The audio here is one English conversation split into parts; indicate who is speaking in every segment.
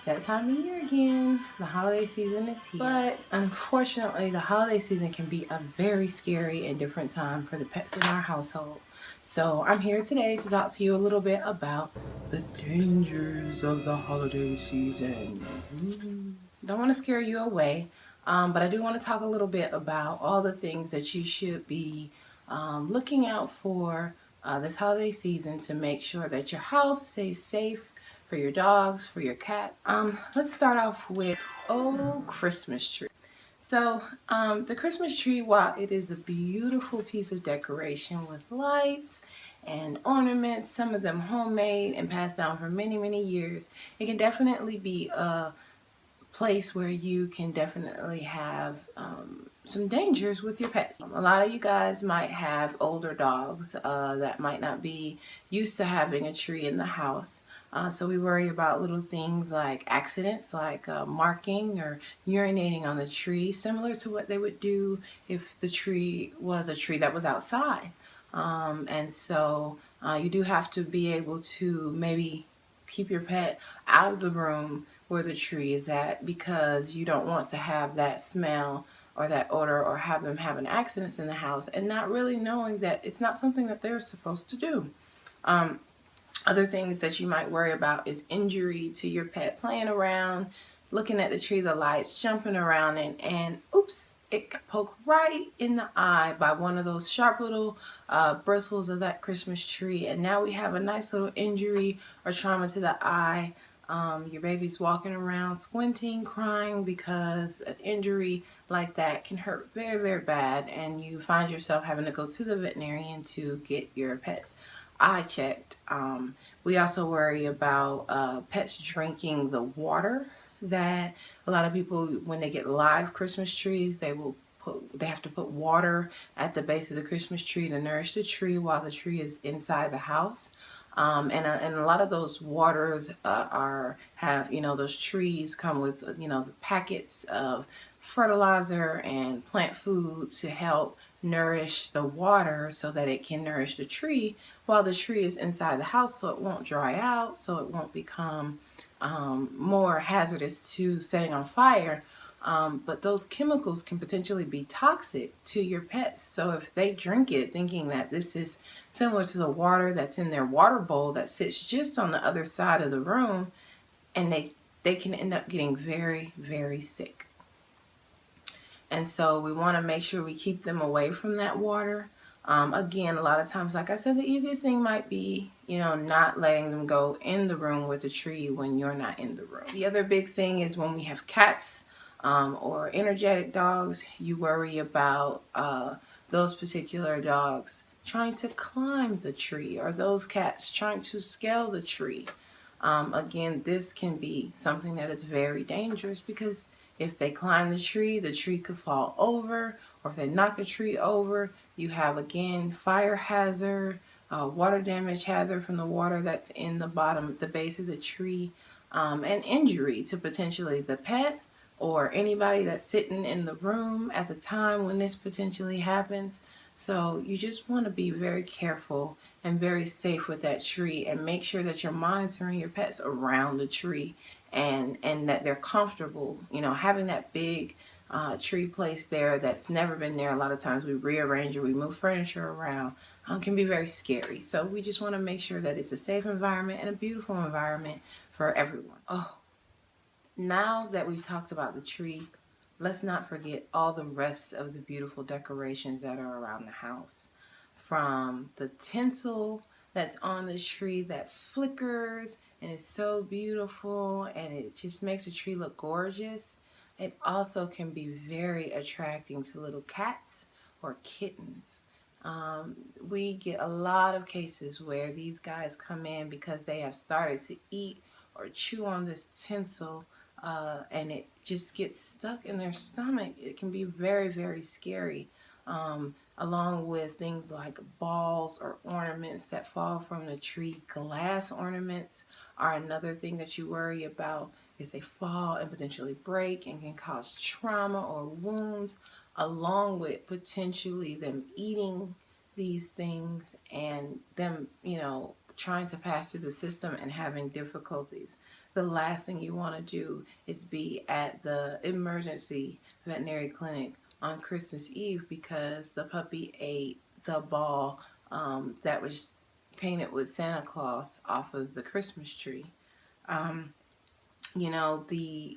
Speaker 1: that time of year again. The holiday season is here. But unfortunately, the holiday season can be a very scary and different time for the pets in our household. So I'm here today to talk to you a little bit about the dangers of the holiday season. Don't want to scare you away, but I do want to talk a little bit about all the things that you should be looking out for this holiday season to make sure that your house stays safe for your dogs, for your cats. Let's start off with Christmas tree. So the Christmas tree, while it is a beautiful piece of decoration with lights and ornaments, some of them homemade and passed down for many, many years, it can definitely be a place where you can definitely have some dangers with your pets. A lot of you guys might have older dogs that might not be used to having a tree in the house. So we worry about little things like accidents, like marking or urinating on the tree, similar to what they would do if the tree was a tree that was outside. And so you do have to be able to maybe keep your pet out of the room where the tree is at, because you don't want to have that smell or that odor or have them having accidents in the house and not really knowing that it's not something that they're supposed to do. Other things that you might worry about is injury to your pet playing around, looking at the tree, the lights, jumping around, and oops, it got poked right in the eye by one of those sharp little bristles of that Christmas tree, and now we have a nice little injury or trauma to the eye. Your baby's walking around squinting, crying, because an injury like that can hurt very, very bad, and you find yourself having to go to the veterinarian to get your pet's eye checked. We also worry about pets drinking the water that a lot of people, when they get live Christmas trees, they have to put water at the base of the Christmas tree to nourish the tree while the tree is inside the house. And a lot of those waters have, those trees come with, the packets of fertilizer and plant food to help nourish the water so that it can nourish the tree while the tree is inside the house, so it won't dry out, so it won't become more hazardous to setting on fire. But those chemicals can potentially be toxic to your pets. So if they drink it thinking that this is similar to the water that's in their water bowl that sits just on the other side of the room, and they can end up getting very, very sick. And so we want to make sure we keep them away from that water. Again, a lot of times, like I said, the easiest thing might be, not letting them go in the room with the tree when you're not in the room. The other big thing is when we have cats or energetic dogs, you worry about those particular dogs trying to climb the tree, or those cats trying to scale the tree. Again, this can be something that is very dangerous, because if they climb the tree could fall over, or if they knock a tree over, you have, again, fire hazard, water damage hazard from the water that's in the base of the tree, and injury to potentially the pet or anybody that's sitting in the room at the time when this potentially happens. So you just want to be very careful and very safe with that tree, and make sure that you're monitoring your pets around the tree, and that they're comfortable. Having that big tree placed there that's never been there. A lot of times we rearrange or we move furniture around, can be very scary. So we just want to make sure that it's a safe environment and a beautiful environment for everyone. Now that we've talked about the tree, let's not forget all the rest of the beautiful decorations that are around the house. From the tinsel that's on the tree that flickers and is so beautiful, and it just makes the tree look gorgeous. It also can be very attracting to little cats or kittens. We get a lot of cases where these guys come in because they have started to eat or chew on this tinsel, and it just gets stuck in their stomach. It can be very, very scary. Along with things like balls or ornaments that fall from the tree. Glass ornaments are another thing that you worry about, is they fall and potentially break and can cause trauma or wounds, along with potentially them eating these things and them, trying to pass through the system and having difficulties. The last thing you want to do is be at the emergency veterinary clinic on Christmas Eve because the puppy ate the ball that was painted with Santa Claus off of the Christmas tree. Um, you know, we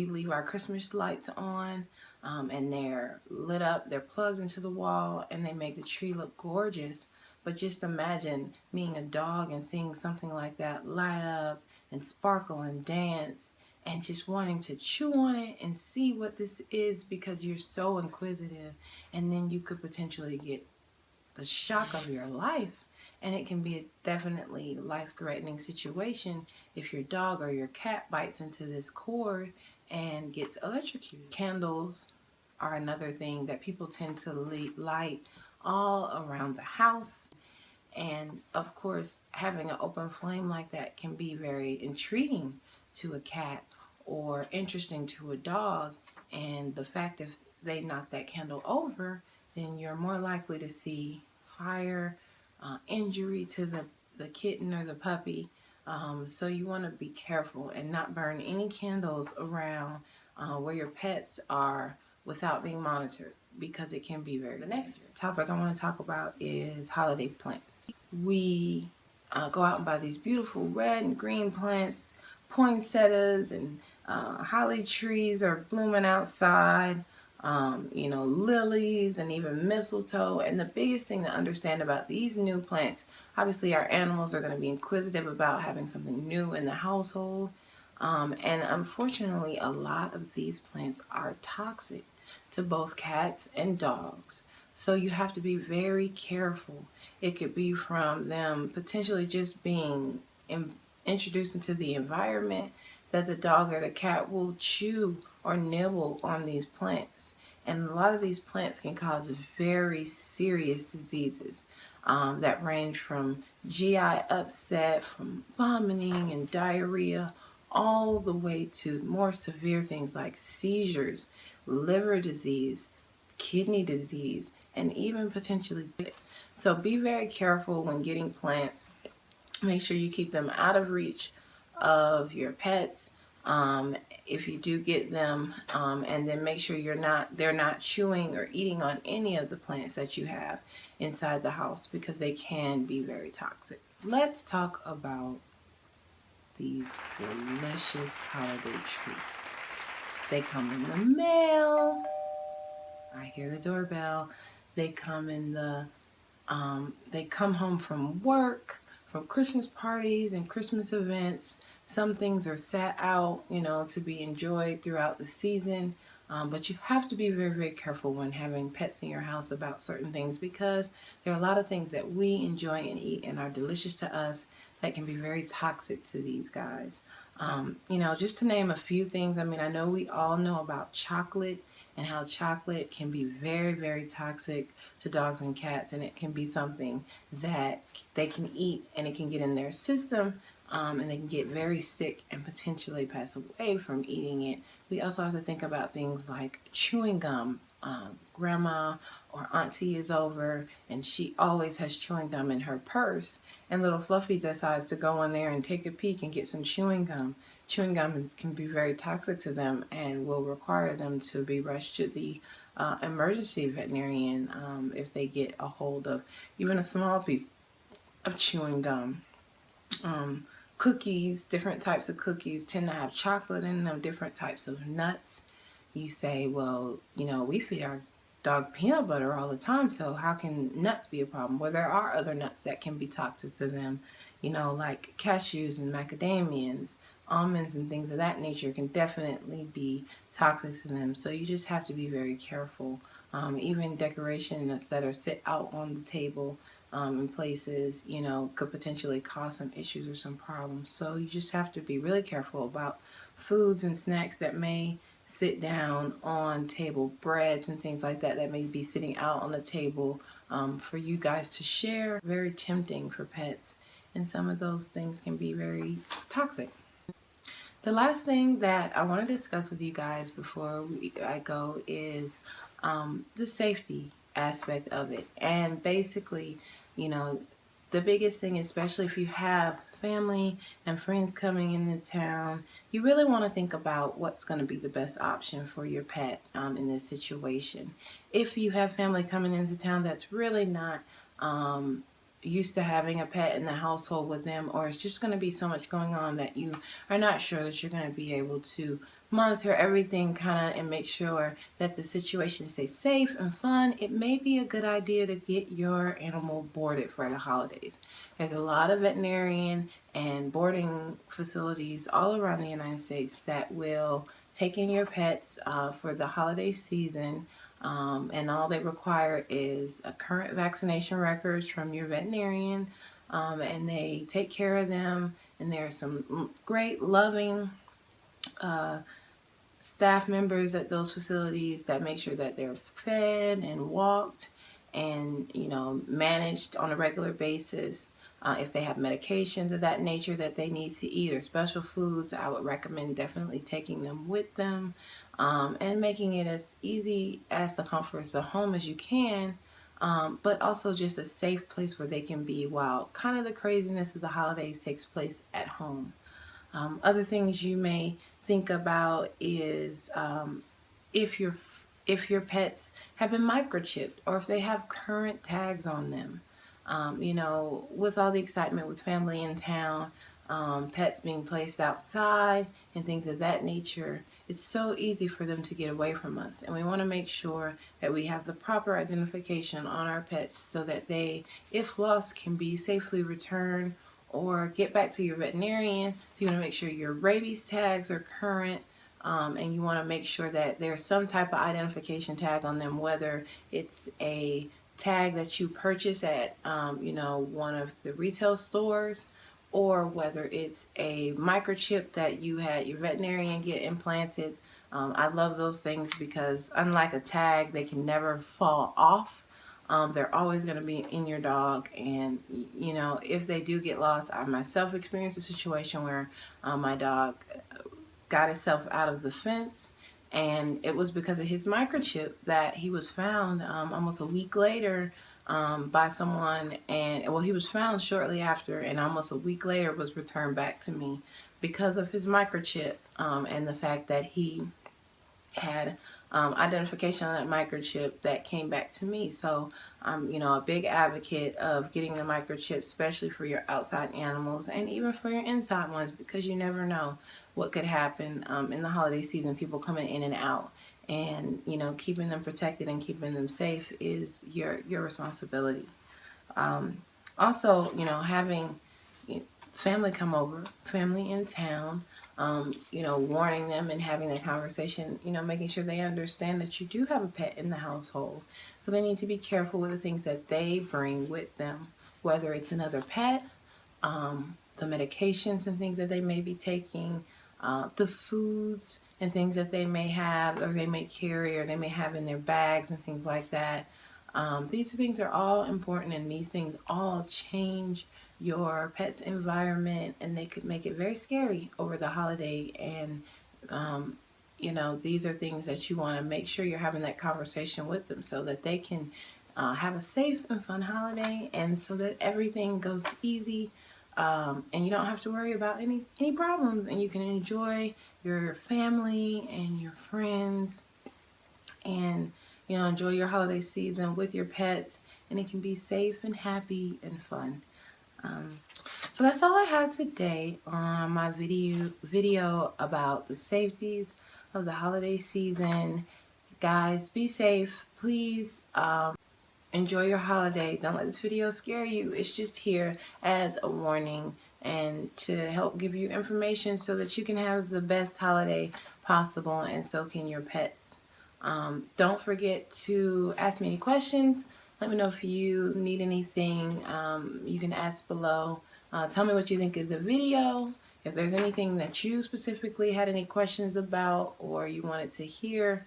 Speaker 1: leave our Christmas lights on, and they're lit up, they're plugged into the wall, and they make the tree look gorgeous. But just imagine being a dog and seeing something like that light up and sparkle and dance, and just wanting to chew on it and see what this is because you're so inquisitive, and then you could potentially get the shock of your life. And it can be a definitely life-threatening situation if your dog or your cat bites into this cord and gets electrocuted. Candles are another thing that people tend to light all around the house. And of course, having an open flame like that can be very intriguing to a cat or interesting to a dog. And the fact if they knock that candle over, then you're more likely to see fire, injury to the kitten or the puppy. So you want to be careful and not burn any candles around where your pets are without being monitored because it can be very dangerous. The next topic I want to talk about is holiday plants. We go out and buy these beautiful red and green plants, poinsettias and holly trees are blooming outside. You know, lilies and even mistletoe. And the biggest thing to understand about these new plants, obviously our animals are going to be inquisitive about having something new in the household. And unfortunately, a lot of these plants are toxic to both cats and dogs. So you have to be very careful. It could be from them potentially just being introduced into the environment that the dog or the cat will chew or nibble on these plants. And a lot of these plants can cause very serious diseases that range from GI upset, from vomiting and diarrhea, all the way to more severe things like seizures, liver disease, kidney disease, and even potentially. So be very careful when getting plants. Make sure you keep them out of reach of your pets if you do get them, and then make sure they're not chewing or eating on any of the plants that you have inside the house because they can be very toxic. Let's talk about these delicious holiday treats. They come in the mail. I hear the doorbell. They come in they come home from work, from Christmas parties and Christmas events. Some things are sat out, you know, to be enjoyed throughout the season. But you have to be very, very careful when having pets in your house about certain things because there are a lot of things that we enjoy and eat and are delicious to us that can be very toxic to these guys. You know, just to name a few things, I mean, I know we all know about chocolate and how chocolate can be very, very toxic to dogs and cats, and it can be something that they can eat and it can get in their system, and they can get very sick and potentially pass away from eating it. We also have to think about things like chewing gum. Grandma or auntie is over and she always has chewing gum in her purse, and little Fluffy decides to go in there and take a peek and get some chewing gum. Chewing gum can be very toxic to them and will require them to be rushed to the emergency veterinarian if they get a hold of even a small piece of chewing gum. Cookies, different types of cookies tend to have chocolate in them, different types of nuts. You say, well, you know, we feed our dog peanut butter all the time, so how can nuts be a problem? Well, there are other nuts that can be toxic to them, you know, like cashews and macadamians, almonds and things of that nature can definitely be toxic to them. So you just have to be very careful. Even decoration nuts that are sit out on the table in places, you know, could potentially cause some issues or some problems. So you just have to be really careful about foods and snacks that may sit down on table, breads and things like that that may be sitting out on the table for you guys to share. Very tempting for pets, and some of those things can be very toxic. The last thing that I want to discuss with you guys before I go is the safety aspect of it. And basically, you know, the biggest thing, especially if you have family and friends coming into town, you really want to think about what's going to be the best option for your pet in this situation. If you have family coming into town that's really not used to having a pet in the household with them, or it's just going to be so much going on that you are not sure that you're going to be able to monitor everything kind of and make sure that the situation stays safe and fun, it may be a good idea to get your animal boarded for the holidays. There's a lot of veterinarian and boarding facilities all around the United States that will take in your pets for the holiday season. And all they require is a current vaccination records from your veterinarian, and they take care of them. And there are some great, loving staff members at those facilities that make sure that they're fed and walked and, you know, managed on a regular basis. If they have medications of that nature that they need to eat or special foods, I would recommend definitely taking them with them, and making it as easy as the comforts of home as you can, but also just a safe place where they can be while kind of the craziness of the holidays takes place at home. Other things you may think about is if your pets have been microchipped or if they have current tags on them. You know, with all the excitement with family in town, pets being placed outside and things of that nature, it's so easy for them to get away from us. And we want to make sure that we have the proper identification on our pets so that they, if lost, can be safely returned or get back to your veterinarian. So you want to make sure your rabies tags are current, and you want to make sure that there's some type of identification tag on them, whether it's a tag that you purchase at you know, one of the retail stores, or whether it's a microchip that you had your veterinarian get implanted. I love those things because unlike a tag, they can never fall off. They're always going to be in your dog, and you know, if they do get lost, I myself experienced a situation where my dog got himself out of the fence, and it was because of his microchip that he was found almost a week later by someone. And well, he was found shortly after, and almost a week later was returned back to me because of his microchip, and the fact that he had identification on that microchip that came back to me. So I'm, you know, a big advocate of getting the microchip, especially for your outside animals and even for your inside ones, because you never know what could happen in the holiday season. People coming in and out, and you know, keeping them protected and keeping them safe is your responsibility. Also, you know, having family come over, family in town, you know, warning them and having that conversation, you know, making sure they understand that you do have a pet in the household. So they need to be careful with the things that they bring with them, whether it's another pet, the medications and things that they may be taking, the foods and things that they may have or they may carry or they may have in their bags and things like that. These things are all important, and these things all change your pet's environment, and they could make it very scary over the holiday. And you know, these are things that you want to make sure you're having that conversation with them so that they can have a safe and fun holiday, and so that everything goes easy, and you don't have to worry about any problems, and you can enjoy your family and your friends, and you know, enjoy your holiday season with your pets, and it can be safe and happy and fun. So that's all I have today on my video about the safeties of the holiday season. Guys, be safe. Please enjoy your holiday. Don't let this video scare you. It's just here as a warning and to help give you information so that you can have the best holiday possible, and so can your pets. Don't forget to ask me any questions. Let me know if you need anything. You can ask below. Tell me what you think of the video. If there's anything that you specifically had any questions about or you wanted to hear,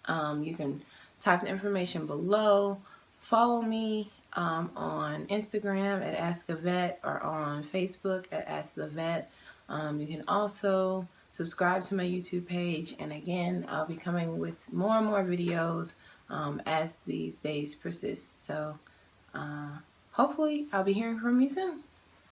Speaker 1: you can type the information below. Follow me on Instagram at Askavet or on Facebook at Ask the Vet. You can also subscribe to my YouTube page, and again, I'll be coming with more and more videos as these days persist. So hopefully I'll be hearing from you soon.